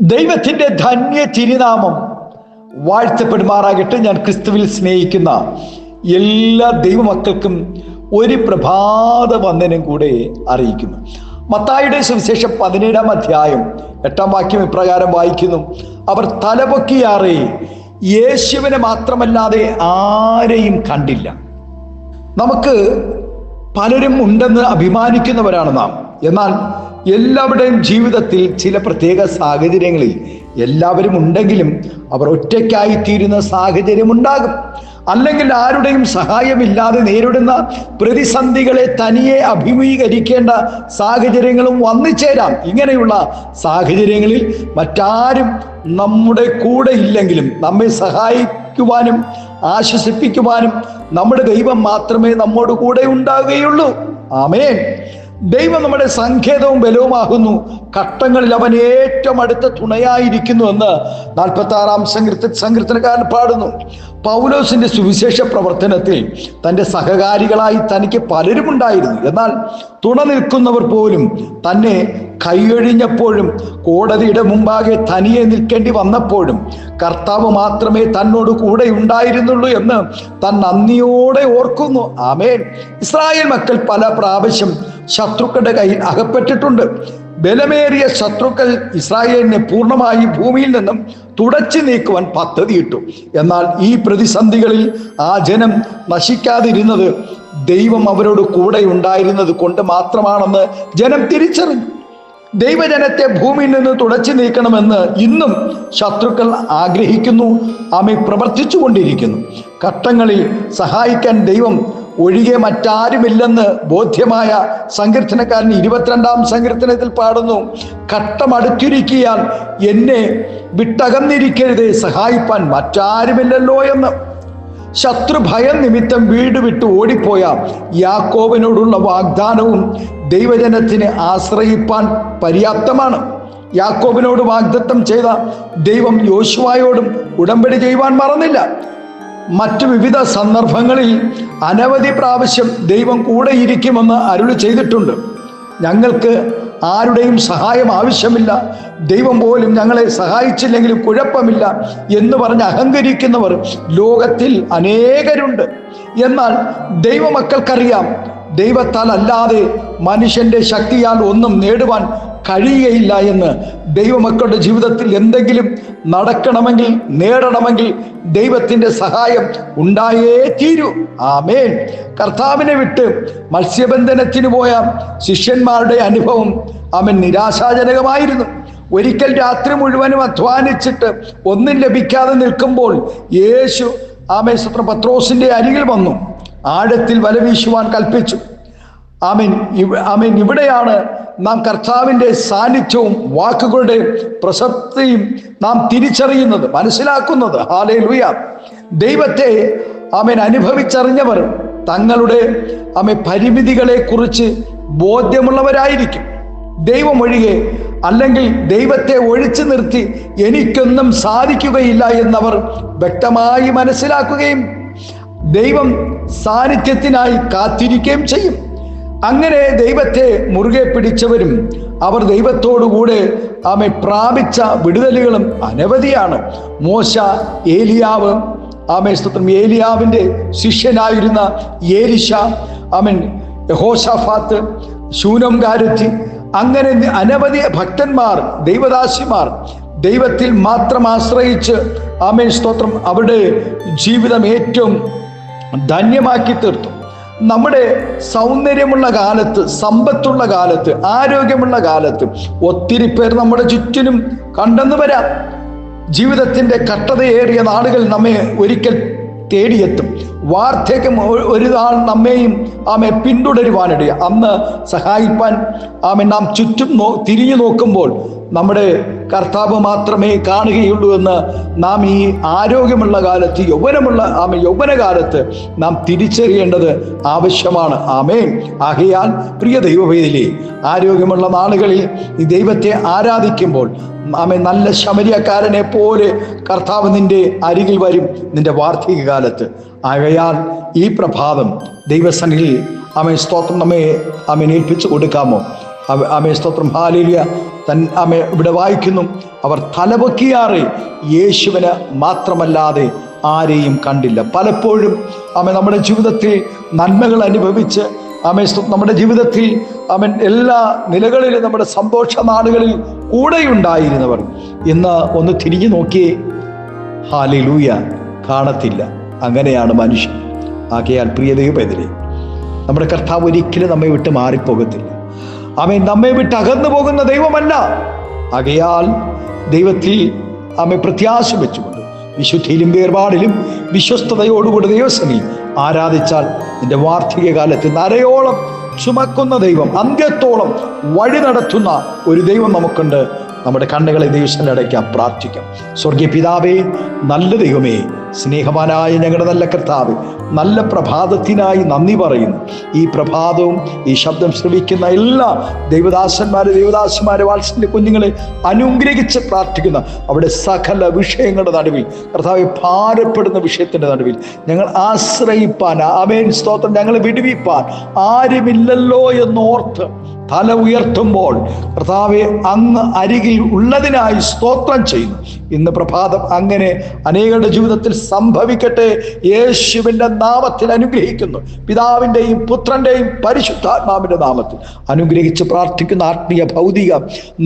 ദൈവത്തിൻ്റെ ധന്യ തിരുനാമം വാഴ്ത്തപ്പെടുമാറാകട്ടെ. ഞാൻ ക്രിസ്തുവിൽ സ്നേഹിക്കുന്ന എല്ലാ ദൈവമക്കൾക്കും ഒരു പ്രഭാത വന്ദനം കൂടെ അറിയിക്കുന്നു. മത്തായിയുടെ സുവിശേഷം 17-ാം അധ്യായം 8-ാം വാക്യം ഇപ്രകാരം വായിക്കുന്നു: അവർ തലപൊക്കിയാറെ യേശുവിനെ മാത്രമല്ലാതെ ആരെയും കണ്ടില്ല. നമുക്ക് പലരും ഉണ്ടെന്ന് അഭിമാനിക്കുന്നവരാണ് നാം. എന്നാൽ എല്ലാവരുടെയും ജീവിതത്തിൽ ചില പ്രത്യേക സാഹചര്യങ്ങളിൽ എല്ലാവരും ഉണ്ടെങ്കിലും അവർ ഒറ്റയ്ക്കായി തീരുന്ന സാഹചര്യം ഉണ്ടാകും. അല്ലെങ്കിൽ ആരുടെയും സഹായമില്ലാതെ നേരിടുന്ന പ്രതിസന്ധികളെ തനിയെ അഭിമുഖീകരിക്കേണ്ട സാഹചര്യങ്ങളും വന്നു ചേരാം. ഇങ്ങനെയുള്ള സാഹചര്യങ്ങളിൽ മറ്റാരും നമ്മുടെ കൂടെ ഇല്ലെങ്കിലും നമ്മെ സഹായിക്കുവാനും ആശ്വസിപ്പിക്കുവാനും നമ്മുടെ ദൈവം മാത്രമേ നമ്മോട് കൂടെ ഉണ്ടാവുകയുള്ളൂ. ആമേൻ. ദൈവം നമ്മുടെ സങ്കേതവും ബലവുമാകുന്നു, ഘട്ടങ്ങളിൽ അവൻ ഏറ്റവും അടുത്ത തുണയായിരിക്കുന്നു എന്ന് 46-ാം സങ്കീർത്തനക്കാരൻ പാടുന്നു. പൗലോസിന്റെ സുവിശേഷ പ്രവർത്തനത്തിൽ തൻ്റെ സഹകാരികളായി തനിക്ക് പലരും ഉണ്ടായിരുന്നു. എന്നാൽ തുണ നിൽക്കുന്നവർ പോലും തന്നെ കൈയൊഴിഞ്ഞപ്പോഴും കോടതിയുടെ മുമ്പാകെ തനിയെ നിൽക്കേണ്ടി വന്നപ്പോഴും കർത്താവ് മാത്രമേ തന്നോട് കൂടെ ഉണ്ടായിരുന്നുള്ളൂ എന്ന് താൻ നന്ദിയോടെ ഓർക്കുന്നു. ആമേൻ. ഇസ്രായേൽ മക്കൾ പല പ്രാവശ്യം ശത്രുക്കളുടെ കയ്യിൽ അകപ്പെട്ടിട്ടുണ്ട്. ബലമേറിയ ശത്രുക്കൾ ഇസ്രായേലിനെ പൂർണ്ണമായി ഭൂമിയിൽ നിന്നും തുടച്ചു നീക്കുവാൻ പദ്ധതിയിട്ടു. എന്നാൽ ഈ പ്രതിസന്ധികളിൽ ആ ജനം നശിക്കാതിരുന്നത് ദൈവം അവരോട് കൂടെ ഉണ്ടായിരുന്നത് കൊണ്ട് മാത്രമാണെന്ന് ജനം തിരിച്ചറിഞ്ഞു. ദൈവജനത്തെ ഭൂമിയിൽ നിന്ന് തുടച്ചു നീക്കണമെന്ന് ഇന്നും ശത്രുക്കൾ ആഗ്രഹിക്കുന്നു. ആമേ പ്രവർത്തിച്ചു കൊണ്ടിരിക്കുന്നു. ഘട്ടങ്ങളിൽ സഹായിക്കാൻ ദൈവം ഒഴികെ മറ്റാരുമില്ലെന്ന് ബോധ്യമായ സങ്കീർത്തനക്കാരൻ 22-ാം സങ്കീർത്തനത്തിൽ പാടുന്നു: ഘട്ടമടുത്തിരിക്കിയാൽ എന്നെ വിട്ടകന്നിരിക്കരുതേ, സഹായിപ്പാൻ മറ്റാരുമില്ലല്ലോ എന്ന്. ശത്രുഭയം നിമിത്തം വീട് വിട്ട് ഓടിപ്പോയ യാക്കോബിനോടുള്ള വാഗ്ദാനവും ദൈവജനത്തിന് ആശ്രയിപ്പാൻ പര്യാപ്തമാണ്. യാക്കോബിനോട് വാഗ്ദത്തം ചെയ്ത ദൈവം യോശുവയോടും ഉടമ്പടി ചെയ്യുവാൻ മറന്നില്ല. മറ്റു വിവിധ സന്ദർഭങ്ങളിൽ അനവധി പ്രാവശ്യം ദൈവം കൂടെ ഇരിക്കുമെന്ന് അരുളി ചെയ്തിട്ടുണ്ട്. ഞങ്ങൾക്ക് ആരുടെയും സഹായം ആവശ്യമില്ല, ദൈവം പോലും ഞങ്ങളെ സഹായിച്ചില്ലെങ്കിലും കുഴപ്പമില്ല എന്ന് പറഞ്ഞ് അഹങ്കരിക്കുന്നവർ ലോകത്തിൽ അനേകരുണ്ട്. എന്നാൽ ദൈവമക്കൾക്കറിയാം, ദൈവത്താൽ അല്ലാതെ മനുഷ്യന്റെ ശക്തിയാൽ ഒന്നും നേടുവാൻ കഴിയുകയില്ല എന്ന്. ദൈവമക്കളുടെ ജീവിതത്തിൽ എന്തെങ്കിലും നടക്കണമെങ്കിൽ, നേടണമെങ്കിൽ ദൈവത്തിൻ്റെ സഹായം ഉണ്ടായേ തീരൂ. ആമേൻ. കർത്താവിനെ വിട്ട് മത്സ്യബന്ധനത്തിന് പോയ ശിഷ്യന്മാരുടെ അനുഭവം അവൻ നിരാശാജനകമായിരുന്നു. ഒരിക്കൽ രാത്രി മുഴുവനും അധ്വാനിച്ചിട്ട് ഒന്നും ലഭിക്കാതെ നിൽക്കുമ്പോൾ യേശു പത്രോസിന്റെ അരികിൽ വന്നു ആഴത്തിൽ വല വീശുവാൻ കൽപ്പിച്ചു. ആമേൻ. ഇവിടെയാണ് നാം കർത്താവിൻ്റെ സാന്നിധ്യവും വാക്കുകളുടെ പ്രസക്തിയും നാം തിരിച്ചറിയുന്നത്, മനസ്സിലാക്കുന്നത്. ഹല്ലേലൂയ. ദൈവത്തെ അനുഭവിച്ചറിഞ്ഞവർ തങ്ങളുടെ പരിമിതികളെ കുറിച്ച് ബോധ്യമുള്ളവരായിരിക്കും. ദൈവമൊഴികെ അല്ലെങ്കിൽ ദൈവത്തെ ഒഴിച്ചു നിർത്തി എനിക്കൊന്നും സാധിക്കുകയില്ല എന്നവർ വ്യക്തമായി മനസ്സിലാക്കുകയും ദൈവം സാന്നിധ്യത്തിനായി കാത്തിരിക്കുകയും ചെയ്യും. അങ്ങനെ ദൈവത്തെ മുറുകെ പിടിച്ചവരും അവർ ദൈവത്തോടുകൂടെ പ്രാപിച്ച വിടുതലുകളും അനവധിയാണ്. മോശ, ഏലിയാവ്, ഏലിയാവിൻ്റെ ശിഷ്യനായിരുന്ന ഏലിശ, യഹോശാഫാത്ത്, ശൂനംകാരത്തി, അങ്ങനെ അനവധി ഭക്തന്മാർ, ദൈവദാസിമാർ ദൈവത്തിൽ മാത്രം ആശ്രയിച്ച് സ്തോത്രം അവരുടെ ജീവിതം ഏറ്റവും ധന്യമാക്കി തീർത്തു. നമ്മുടെ സൗന്ദര്യമുള്ള കാലത്ത്, സമ്പത്തുള്ള കാലത്ത്, ആരോഗ്യമുള്ള കാലത്ത് ഒത്തിരി പേർ നമ്മുടെ ചുറ്റിനും കണ്ടെന്ന് വരാം. ജീവിതത്തിൻ്റെ കഷ്ടതയേറിയ നാളുകൾ നമ്മെ ഒരിക്കൽ തേടിയെത്തും. വാർദ്ധക്യം ഒരു നാൾ നമ്മെയും പിന്തുടരുവാനിടയ. അന്ന് സഹായിപ്പാൻ നാം ചുറ്റും തിരിഞ്ഞു നോക്കുമ്പോൾ നമ്മുടെ കർത്താവ് മാത്രമേ കാണുകയുള്ളൂ എന്ന് നാം ഈ ആരോഗ്യമുള്ള കാലത്ത്, യൗവനകാലത്ത് നാം തിരിച്ചറിയേണ്ടത് ആവശ്യമാണ്. ആമേൻ. ആകയാൽ പ്രിയ ദൈവവേദിയിലെ ആരോഗ്യമുള്ള നാളുകളിൽ ഈ ദൈവത്തെ ആരാധിക്കുമ്പോൾ നല്ല ശമരിയക്കാരനെ പോലെ കർത്താവ് നിന്റെ അരികിൽ വരും നിന്റെ വാർദ്ധക്യ കാലത്ത്. ആകയാൽ ഈ പ്രഭാതം ദൈവസന്നിധിയിൽ സ്തോത്രം നമ്മെ ഏൽപ്പിച്ചു കൊടുക്കാമോ? ആമേ സ്തോത്രം, ഹല്ലേലൂയ. ആമേ ഇവിടെ വായിക്കുന്നു, അവർ തലപൊക്കിയാറെ യേശുവിന് മാത്രമല്ലാതെ ആരെയും കണ്ടില്ല. പലപ്പോഴും ആമേ നമ്മുടെ ജീവിതത്തിൽ നന്മകൾ അനുഭവിച്ച് ആമേ നമ്മുടെ ജീവിതത്തിൽ അവൻ എല്ലാ നിലകളിലും നമ്മുടെ സന്തോഷ നാളുകളിൽ കൂടെയുണ്ടായിരുന്നവർ ഇന്ന് ഒന്ന് തിരിഞ്ഞു നോക്കിയേ, ഹല്ലേലൂയ, കാണത്തില്ല. അങ്ങനെയാണ് മനുഷ്യൻ. ആകയാൽ പ്രിയ ദൈവമേ, നമ്മുടെ കർത്താവ് ഒരിക്കലും നമ്മെ വിട്ട് മാറിപ്പോകത്തില്ല. അവൻ നമ്മെ വിട്ട് അകന്നു പോകുന്ന ദൈവമല്ല. ആകയാൽ ദൈവത്തിൽ നമ്മെ പ്രത്യാശ വെച്ചുകൊണ്ട് വിശുദ്ധിയിലും വേർപാടിലും വിശ്വസ്തയോടുകൂടി ദൈവസന്നിധിയിൽ ആരാധിച്ചാൽ നിന്റെ വാർദ്ധക്യ കാലത്ത് നരയോളം ചുമക്കുന്ന ദൈവം, അന്ത്യത്തോളം വഴി നടത്തുന്ന ഒരു ദൈവം നമുക്കുണ്ട്. നമ്മുടെ കണ്ണുകളെ ദൈവത്തിൽ അടയ്ക്കാം, പ്രാർത്ഥിക്കാം. സ്വർഗീയ പിതാവേ, നല്ല ദൈവമേ, സ്നേഹവാനായ ഞങ്ങളുടെ നല്ല കർത്താവ്, നല്ല പ്രഭാതത്തിനായി നന്ദി പറയുന്നു. ഈ പ്രഭാതവും ഈ ശബ്ദം ശ്രവിക്കുന്ന എല്ലാ ദൈവദാസന്മാരെ വാത്സല്യ കുഞ്ഞുങ്ങളെ അനുഗ്രഹിച്ച് പ്രാർത്ഥിക്കുന്ന അവിടെ സകല വിഷയങ്ങളുടെ നടുവിൽ കർത്താവെ, ഭാരപ്പെടുന്ന വിഷയത്തിൻ്റെ നടുവിൽ ഞങ്ങൾ ആശ്രയിപ്പാൻ, ആമേൻ സ്തോത്രം, ഞങ്ങളെ വിടുവിപ്പാൻ ആരുമില്ലല്ലോ എന്നോർത്ത് തല ഉയർത്തുമ്പോൾ കർത്താവെ, അങ്ങ് അരികിൽ ഉള്ളതിനായി സ്തോത്രം ചെയ്യുന്നു. ഇന്ന് പ്രഭാതം അങ്ങനെ അനേകരുടെ ജീവിതത്തിൽ സംഭവിക്കട്ടെ. യേശുവിൻ്റെ നാമത്തിൽ അനുഗ്രഹിക്കുന്നു. പിതാവിൻ്റെയും പുത്രൻ്റെയും പരിശുദ്ധാത്മാവിൻ്റെ നാമത്തിൽ അനുഗ്രഹിച്ച് പ്രാർത്ഥിക്കുന്ന ആത്മീയ ഭൗതിക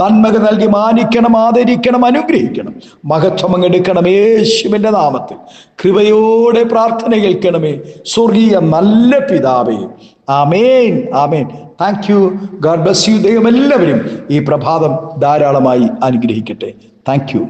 നന്മകൾ നൽകി മാനിക്കണം, ആദരിക്കണം, അനുഗ്രഹിക്കണം, മഹത്വം എടുക്കണം. യേശുവിൻ്റെ നാമത്തിൽ കൃപയോടെ പ്രാർത്ഥന കേൾക്കണമേ സ്വർഗീയ നല്ല പിതാവേ. ആമേൻ, ആമേൻ. Thank you. God bless you. ദൈവം എല്ലാവരും ഈ പ്രഭാതം ധാരാളമായി അനുഗ്രഹിക്കട്ടെ. Thank U.